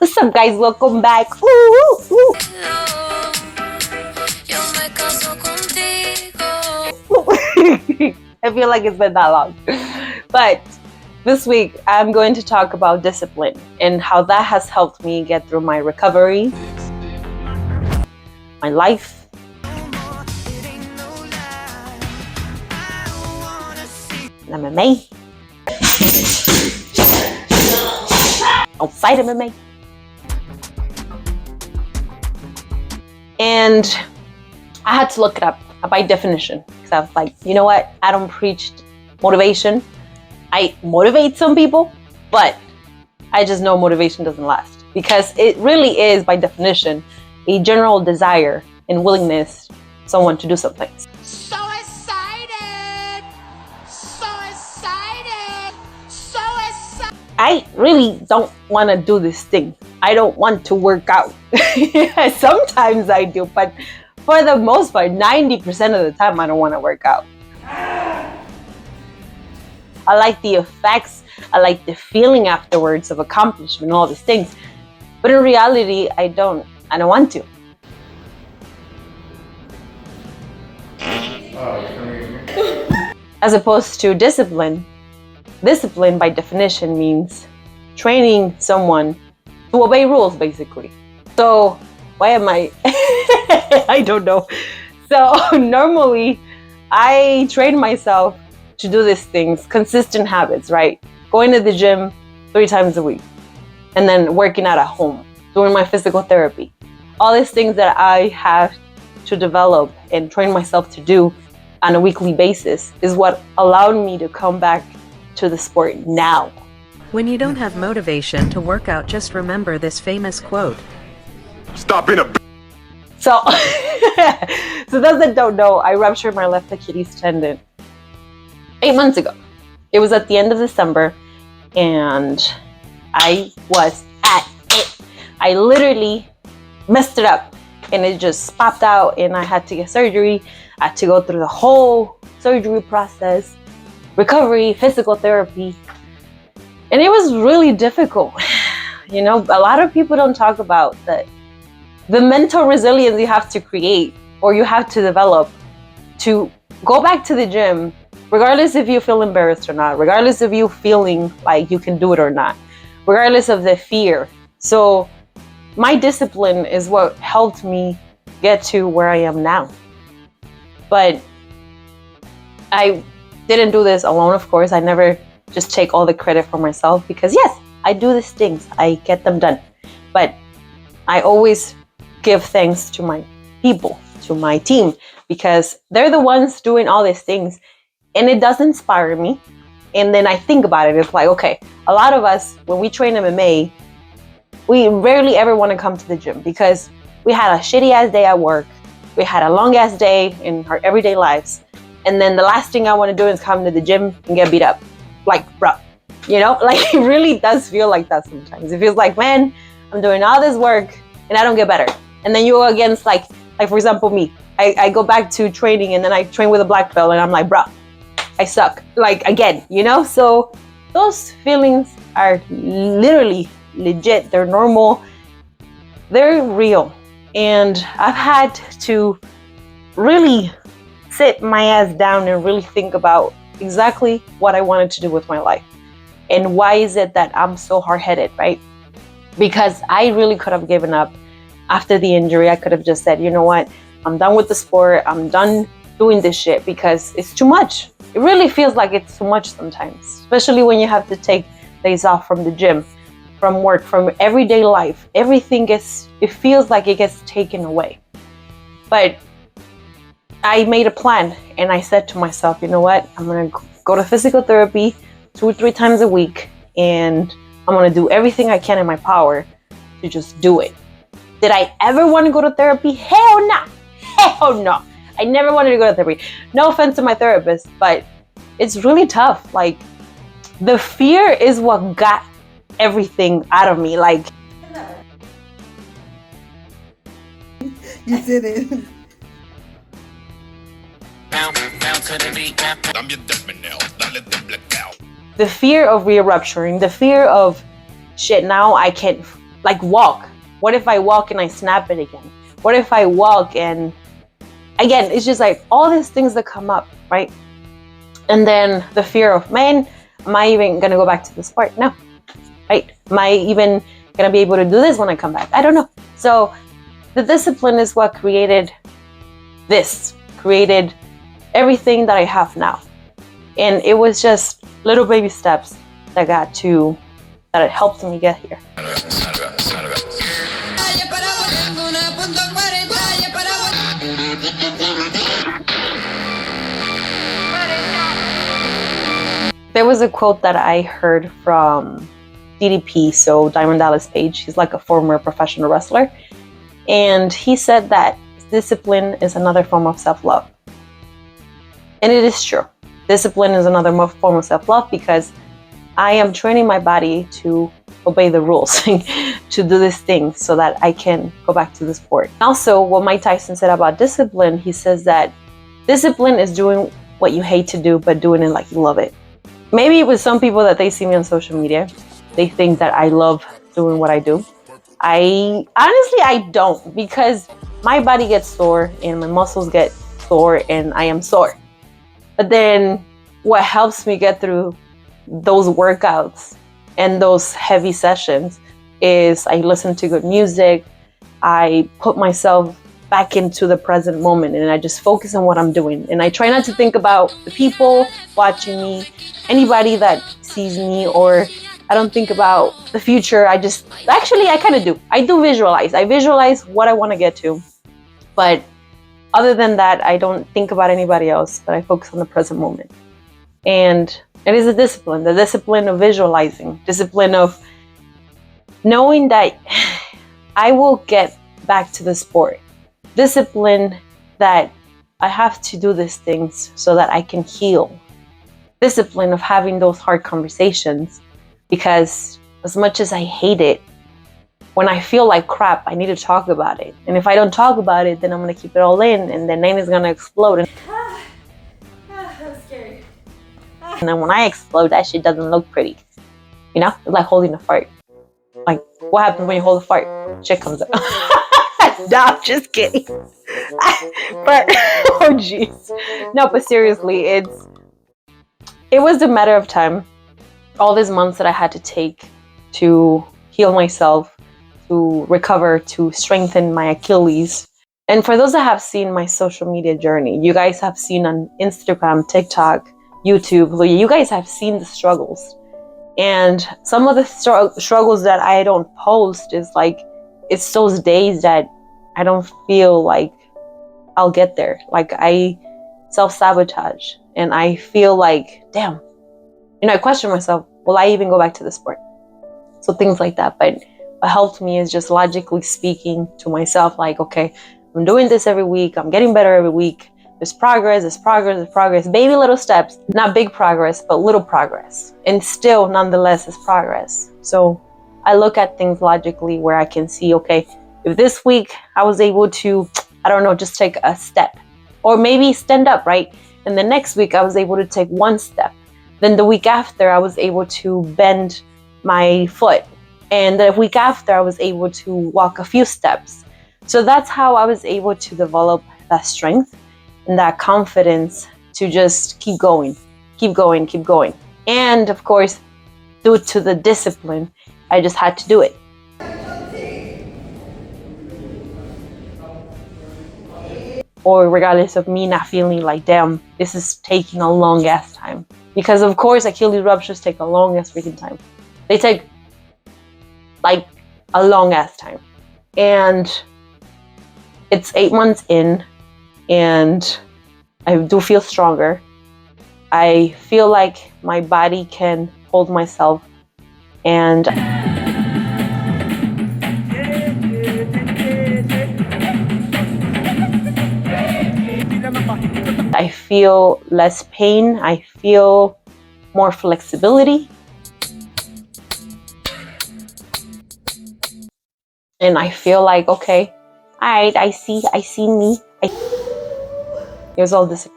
What's up, guys? Welcome back. Ooh, ooh, ooh. I feel like it's been that long. But this week, I'm going to talk about discipline and how that has helped me get through my recovery, my life, MMA, outside MMA. And I had to look it up by definition because I was like, you know what? I don't preach motivation. I motivate some people, but I just know motivation doesn't last because it really is, by definition, a general desire and willingness someone to do something. So excited! So excited! So excited! I really don't want to do this thing. I don't want to work out. Sometimes I do, but for the most part, 90% of the time, I don't want to work out. I like the effects. I like the feeling afterwards of accomplishment, all these things. But in reality, I don't want to. As opposed to discipline. Discipline, by definition, means training someone to obey rules, basically. So why am I? I don't know. So normally, I train myself to do these things, consistent habits, right? Going to the gym 3 times a week, and then working out at home, doing my physical therapy. All these things that I have to develop and train myself to do on a weekly basis is what allowed me to come back to the sport now. When you don't have motivation to work out, just remember this famous quote. Stop being a b****. So, so those that don't know, I ruptured my left Achilles tendon 8 months ago. It was at the end of December, and I was at it. I literally messed it up, and it just popped out, and I had to get surgery. I had to go through the whole surgery process, recovery, physical therapy, and it was really difficult. You know, a lot of people don't talk about that. The mental resilience you have to create or you have to develop to go back to the gym, regardless if you feel embarrassed or not, regardless of you feeling like you can do it or not, regardless of the fear. So my discipline is what helped me get to where I am now. But I didn't do this alone, of course. I never just take all the credit for myself because yes, I do these things. I get them done. But I always give thanks to my people, to my team, because they're the ones doing all these things, and it does inspire me. And then I think about it, it's like, okay, a lot of us, when we train MMA, we rarely ever want to come to the gym because we had a shitty ass day at work, we had a long ass day in our everyday lives, and then the last thing I want to do is come to the gym and get beat up. Like, bro, you know, like it really does feel like that sometimes. It feels like, man, I'm doing all this work and I don't get better. And then you go against like for example, me, I go back to training and then I train with a black belt and I'm like, bro, I suck. Like again, you know? So those feelings are literally legit. They're normal. They're real. And I've had to really sit my ass down and really think about exactly what I wanted to do with my life. And why is it that I'm so hard-headed, right? Because I really could have given up after the injury. I could have just said, you know what? I'm done with the sport. I'm done doing this shit because it's too much. It really feels like it's too much sometimes, especially when you have to take days off from the gym, from work, from everyday life. Everything it feels like it gets taken away. But I made a plan and I said to myself, you know what? I'm going to go to physical therapy 2 or 3 times a week, and I'm going to do everything I can in my power to just do it. Did I ever want to go to therapy? Hell no. Hell no. I never wanted to go to therapy. No offense to my therapist, but it's really tough. Like, the fear is what got everything out of me. Like, you did it. the fear of re-rupturing, the fear of shit, now I can't like walk? What if I walk and I snap it again? What if I walk and again, it's just like all these things that come up, right? And then the fear of, man, am I even gonna go back to the sport? No, right? Am I even gonna be able to do this when I come back? I don't know. So the discipline is what created everything that I have now. And it was just little baby steps that it helped me get here. There was a quote that I heard from DDP, so Diamond Dallas Page. He's like a former professional wrestler. And he said that discipline is another form of self-love. And it is true. Discipline is another form of self-love because I am training my body to obey the rules, to do this thing so that I can go back to the sport. Also, what Mike Tyson said about discipline, he says that discipline is doing what you hate to do, but doing it like you love it. Maybe with some people that they see me on social media, they think that I love doing what I do. I don't, because my body gets sore and my muscles get sore and I am sore. But then what helps me get through those workouts and those heavy sessions is I listen to good music. I put myself back into the present moment and I just focus on what I'm doing. And I try not to think about the people watching me, anybody that sees me, or I don't think about the future. I kind of do. I do visualize. I visualize what I want to get to. But other than that, I don't think about anybody else, but I focus on the present moment. And it is a discipline, the discipline of visualizing, discipline of knowing that I will get back to the sport. Discipline that I have to do these things so that I can heal. Discipline of having those hard conversations, because as much as I hate it, when I feel like crap, I need to talk about it. And if I don't talk about it, then I'm gonna keep it all in, and then Naynay's gonna explode. That was scary. And then when I explode, that shit doesn't look pretty. You know, it's like holding a fart. Like, what happens when you hold a fart? Shit comes out. No, I'm just kidding. But oh jeez. No, but seriously, it was a matter of time. All these months that I had to take to heal myself, to recover, to strengthen my Achilles. And for those that have seen my social media journey, you guys have seen on Instagram, TikTok, YouTube, you guys have seen the struggles. And some of the struggles that I don't post is like, it's those days that I don't feel like I'll get there. Like I self-sabotage and I feel like, damn, I question myself, will I even go back to the sport? So things like that. But what helped me is just logically speaking to myself, like, okay, I'm doing this every week. I'm getting better every week. There's progress, baby little steps, not big progress, but little progress. And still, nonetheless, it's progress. So I look at things logically where I can see, okay, if this week I was able to, I don't know, just take a step or maybe stand up, right? And the next week I was able to take one step. Then the week after I was able to bend my foot. And the week after I was able to walk a few steps. So that's how I was able to develop that strength and that confidence to just keep going. And of course, due to the discipline, I just had to do it. Or regardless of me not feeling like, damn, this is taking a long ass time. Because of course, Achilles ruptures take a long ass freaking time. They take like a long ass time. And it's 8 months in and I do feel stronger. I feel like my body can hold myself and I feel less pain. I feel more flexibility. And I feel like, okay, all right, I see me. It was all discipline.